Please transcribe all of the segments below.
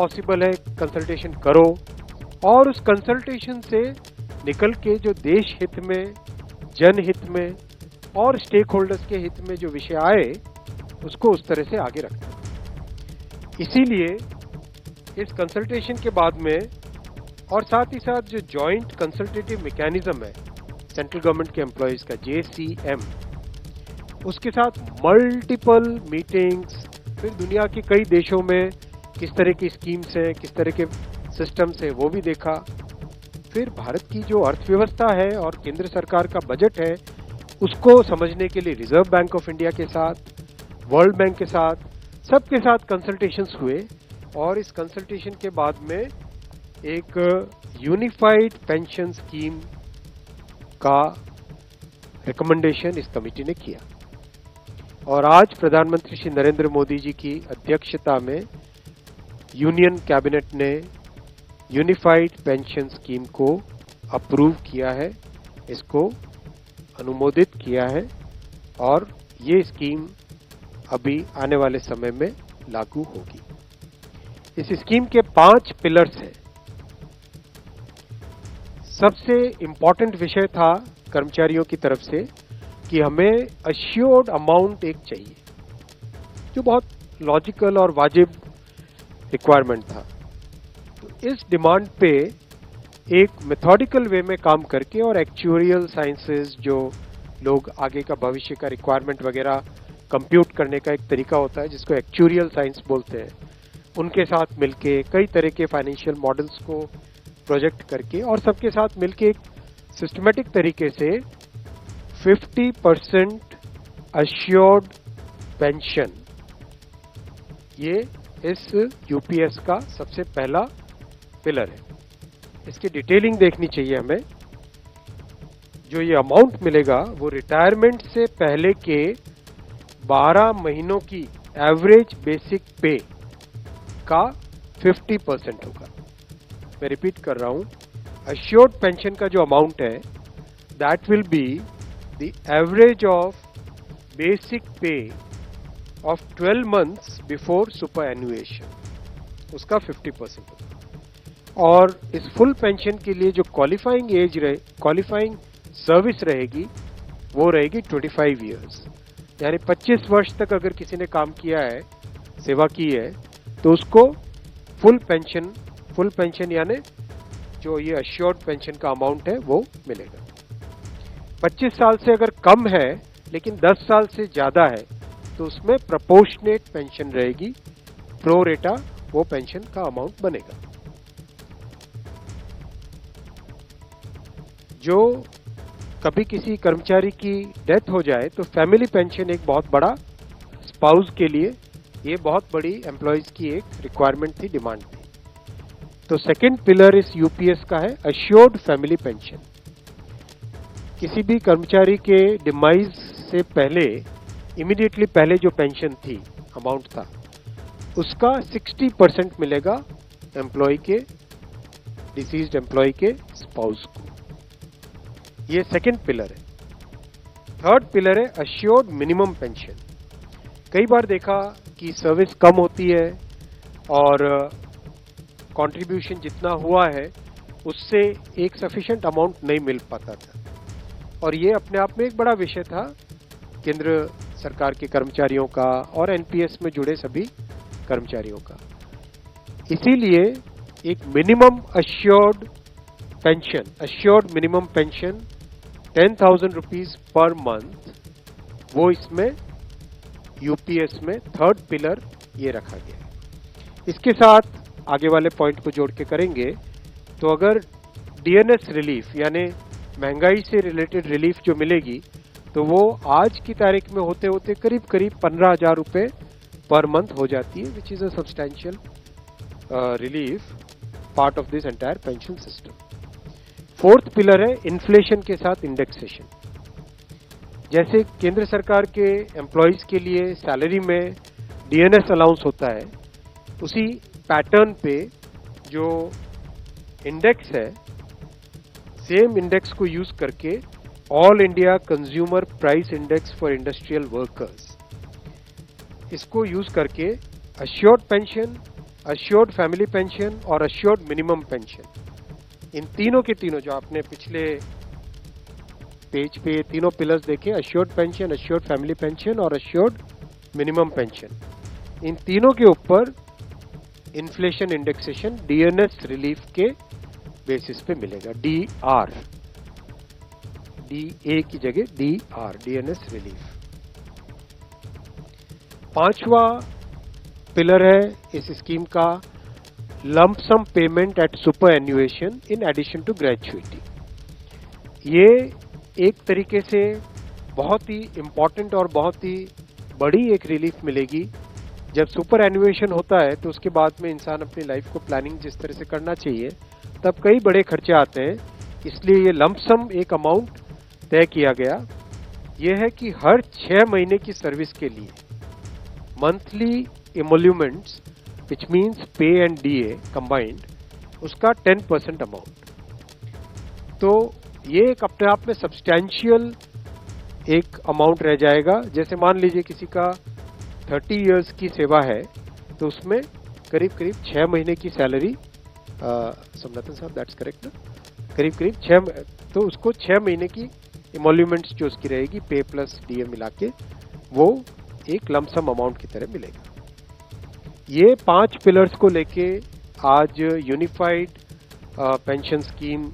Possible है consultation करो, और उस कंसल्टेशन से निकल के जो देश हित में, जनहित में और स्टेक होल्डर्स के हित में जो विषय आए उसको उस तरह से आगे रखना। इसीलिए इस कंसल्टेशन के बाद में, और साथ ही साथ जो जॉइंट कंसल्टेटिव मैकेनिज्म है सेंट्रल गवर्नमेंट के एम्प्लॉयज का, JCM, उसके साथ मल्टीपल मीटिंग्स, फिर दुनिया के कई देशों में किस तरह की स्कीम्स हैं, किस तरह के सिस्टम्स हैं, वो भी देखा। फिर भारत की जो अर्थव्यवस्था है और केंद्र सरकार का बजट है उसको समझने के लिए रिजर्व बैंक ऑफ इंडिया के साथ, वर्ल्ड बैंक के साथ, सबके साथ कंसल्टेशंस हुए, और इस कंसल्टेशन के बाद में एक यूनिफाइड पेंशन स्कीम का रिकमेंडेशन इस कमेटी ने किया। और आज प्रधानमंत्री श्री नरेंद्र मोदी जी की अध्यक्षता में यूनियन कैबिनेट ने यूनिफाइड पेंशन स्कीम को अप्रूव किया है, इसको अनुमोदित किया है, और ये स्कीम अभी आने वाले समय में लागू होगी। इस स्कीम के 5 पिलर्स हैं। सबसे इंपॉर्टेंट विषय था कर्मचारियों की तरफ से कि हमें अश्योर्ड अमाउंट एक चाहिए, जो बहुत लॉजिकल और वाजिब रिक्वायरमेंट था। तो इस डिमांड पे एक मेथोडिकल वे में काम करके, और एक्चुअरियल साइंसेस, जो लोग आगे का भविष्य का रिक्वायरमेंट वगैरह कंप्यूट करने का एक तरीका होता है जिसको एक्चुअरियल साइंस बोलते हैं, उनके साथ मिलके कई तरह के फाइनेंशियल मॉडल्स को प्रोजेक्ट करके और सबके साथ मिलके एक सिस्टमेटिक तरीके से 50% अश्योर्ड पेंशन, ये इस यूपीएस का सबसे पहला पिलर है। इसकी डिटेलिंग देखनी चाहिए हमें। जो ये अमाउंट मिलेगा वो रिटायरमेंट से पहले के 12 महीनों की एवरेज बेसिक पे का 50% होगा। मैं रिपीट कर रहा हूं, अश्योर्ड पेंशन का जो अमाउंट है that will be the average of basic पे ऑफ 12 मंथ्स बिफोर सुपर एनुएशन, उसका 50% होगा। और इस फुल पेंशन के लिए जो क्वालिफाइंग एज रहे, क्वालिफाइंग सर्विस रहेगी, वो रहेगी 25 ईयर्स, यानी 25 वर्ष तक अगर किसी ने काम किया है, सेवा की है, तो उसको फुल पेंशन यानी जो ये अश्योर्ड पेंशन का अमाउंट है वो मिलेगा। 25 साल से अगर कम है लेकिन 10 साल से ज्यादा है तो उसमें प्रोपोर्शनेट पेंशन रहेगी, प्रो रेटा वो पेंशन का अमाउंट बनेगा। जो कभी किसी कर्मचारी की डेथ हो जाए तो फैमिली पेंशन एक बहुत बड़ा, स्पाउस के लिए ये बहुत बड़ी एम्प्लॉयज की एक रिक्वायरमेंट थी, डिमांड थी। तो सेकंड पिलर इस यूपीएस का है अश्योर्ड फैमिली पेंशन। किसी भी कर्मचारी के डिमाइज से पहले, इमीडिएटली पहले जो पेंशन थी, अमाउंट था, उसका 60% मिलेगा एम्प्लॉय के, डिसीज्ड एम्प्लॉय के स्पाउस को। ये सेकंड पिलर है। थर्ड पिलर है अश्योर्ड मिनिमम पेंशन। कई बार देखा कि सर्विस कम होती है और कंट्रीब्यूशन जितना हुआ है उससे एक सफिशिएंट अमाउंट नहीं मिल पाता था, और ये अपने आप में एक बड़ा विषय था केंद्र सरकार के कर्मचारियों का और एनपीएस में जुड़े सभी कर्मचारियों का। इसीलिए एक minimum assured pension, assured minimum pension 10,000 rupees per month, वो इसमें यूपीएस में थर्ड पिलर ये रखा गया है। इसके साथ आगे वाले पॉइंट को जोड़ के करेंगे तो अगर डीएनएस रिलीफ यानी महंगाई से रिलेटेड रिलीफ जो मिलेगी तो वो आज की तारीख में होते होते करीब 15,000 रुपए पर मंथ हो जाती है, which is a substantial relief part of this entire pension system. Fourth pillar है इन्फ्लेशन के साथ इंडेक्सेशन। जैसे केंद्र सरकार के एम्प्लॉयज के लिए सैलरी में डीएनएस अलाउंस होता है, उसी पैटर्न पे जो इंडेक्स है, सेम इंडेक्स को यूज करके all India consumer price index for industrial workers, इसको यूज करके assured pension assured family pension और अश्योर्ड मिनिमम पेंशन, इन तीनों के तीनों जो आपने पिछले पेज पे ये तीनों पिलर्स देखे, assured pension, assured family pension और अश्योर्ड मिनिमम पेंशन, इन तीनों के ऊपर इन्फ्लेशन इंडेक्सेशन डीएनएस रिलीफ के बेसिस पे मिलेगा। डीआर, डीए की जगह डीआर, डीएनएस रिलीफ। पांचवा पिलर है इस स्कीम का lump sum payment at superannuation in addition to gratuity. ये एक तरीके से बहुत ही इंपॉर्टेंट और बहुत ही बड़ी एक रिलीफ मिलेगी। जब सुपर एन्युएशन होता है तो उसके बाद में इंसान अपनी लाइफ को प्लानिंग जिस तरह से करना चाहिए तब कई बड़े खर्चे आते हैं, इसलिए ये लंप सम एक अमाउंट तय किया गया। ये है कि हर 6 महीने की सर्विस के लिए मंथली एमोल्यूमेंट्स विच मीन्स पे एंड डीए कंबाइंड, उसका 10% अमाउंट। तो ये एक अपने आप में सब्सटैंशियल एक अमाउंट रह जाएगा। जैसे मान लीजिए किसी का 30 इयर्स की सेवा है तो उसमें करीब करीब 6 महीने की सैलरी, समनाथन साहब दैट्स करेक्ट ना, करीब करीब 6, तो उसको 6 महीने की इमोल्यूमेंट्स जो उसकी रहेगी पे प्लस डीए मिला के वो एक लमसम अमाउंट की तरह मिलेगा। ये 5 पिलर्स को लेके आज यूनिफाइड पेंशन स्कीम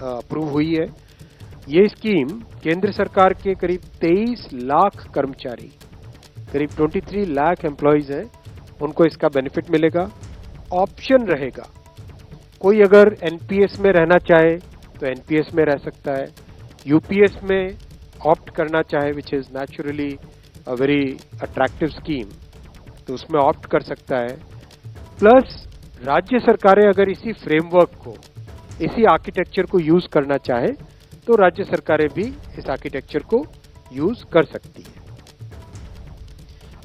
अप्रूव हुई है। ये स्कीम केंद्र सरकार के करीब 23 लाख कर्मचारी, करीब 23 लाख एम्प्लॉयज हैं, उनको इसका बेनिफिट मिलेगा। ऑप्शन रहेगा, कोई अगर एनपीएस में रहना चाहे तो एनपीएस में रह सकता है, यूपीएस में ऑप्ट करना चाहे which is naturally a very attractive scheme तो उसमें ऑप्ट कर सकता है। प्लस राज्य सरकारें अगर इसी फ्रेमवर्क को, इसी आर्किटेक्चर को यूज करना चाहे तो राज्य सरकारें भी इस आर्किटेक्चर को यूज कर सकती है।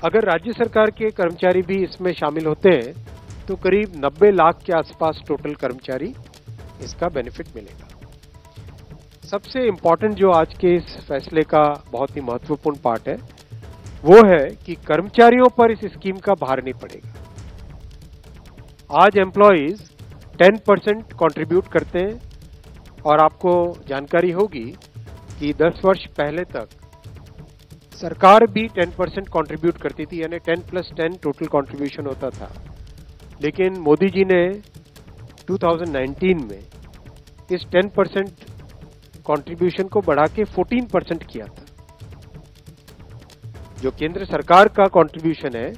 अगर राज्य सरकार के कर्मचारी भी इसमें शामिल होते हैं तो करीब 90 लाख के आसपास टोटल कर्मचारी इसका बेनिफिट मिलेगा। सबसे इंपॉर्टेंट जो आज के इस फैसले का बहुत ही महत्वपूर्ण पार्ट है वो है कि कर्मचारियों पर इस स्कीम का भार नहीं पड़ेगा। आज एम्प्लॉइज 10% कंट्रीब्यूट करते हैं और आपको जानकारी होगी कि 10 वर्ष पहले तक सरकार भी 10% कंट्रीब्यूट करती थी, यानी 10+10 टोटल कंट्रीब्यूशन होता था। लेकिन मोदी जी ने 2019 में इस 10% कंट्रीब्यूशन को बढ़ा के 14% किया था। जो केंद्र सरकार का कंट्रीब्यूशन है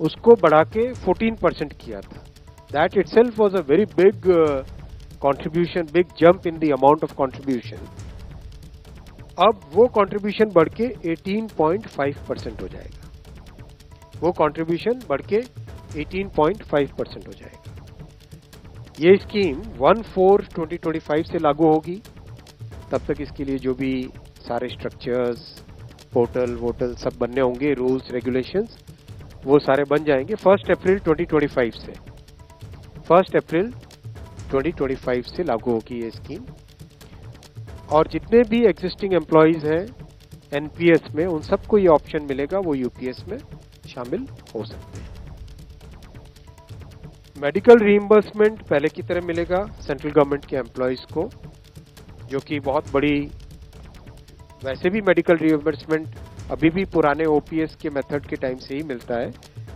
उसको बढ़ा के 14% किया था। That itself was a very big contribution, big jump in the amount of contribution. अब वो कंट्रीब्यूशन बढ़ के 18.5% हो जाएगा। वो कंट्रीब्यूशन बढ़ के 18.5% हो जाएगा। ये स्कीम 1/4/2025 से लागू होगी। तब तक इसके लिए जो भी सारे स्ट्रक्चर्स, पोर्टल वोटल सब बनने होंगे, रूल्स रेगुलेशंस, वो सारे बन जाएंगे 1 अप्रैल 2025 से। 1 अप्रैल 2025 से लागू होगी ये स्कीम। और जितने भी एग्जिस्टिंग एम्प्लॉयज हैं एनपीएस में, उन सबको ये ऑप्शन मिलेगा, वो यूपीएस में शामिल हो सकते हैं। मेडिकल रीइंबर्समेंट पहले की तरह मिलेगा सेंट्रल गवर्नमेंट के एम्प्लॉयज को, जो कि बहुत बड़ी, वैसे भी मेडिकल रीइंबर्समेंट अभी भी पुराने ओपीएस के मेथड के टाइम से ही मिलता है,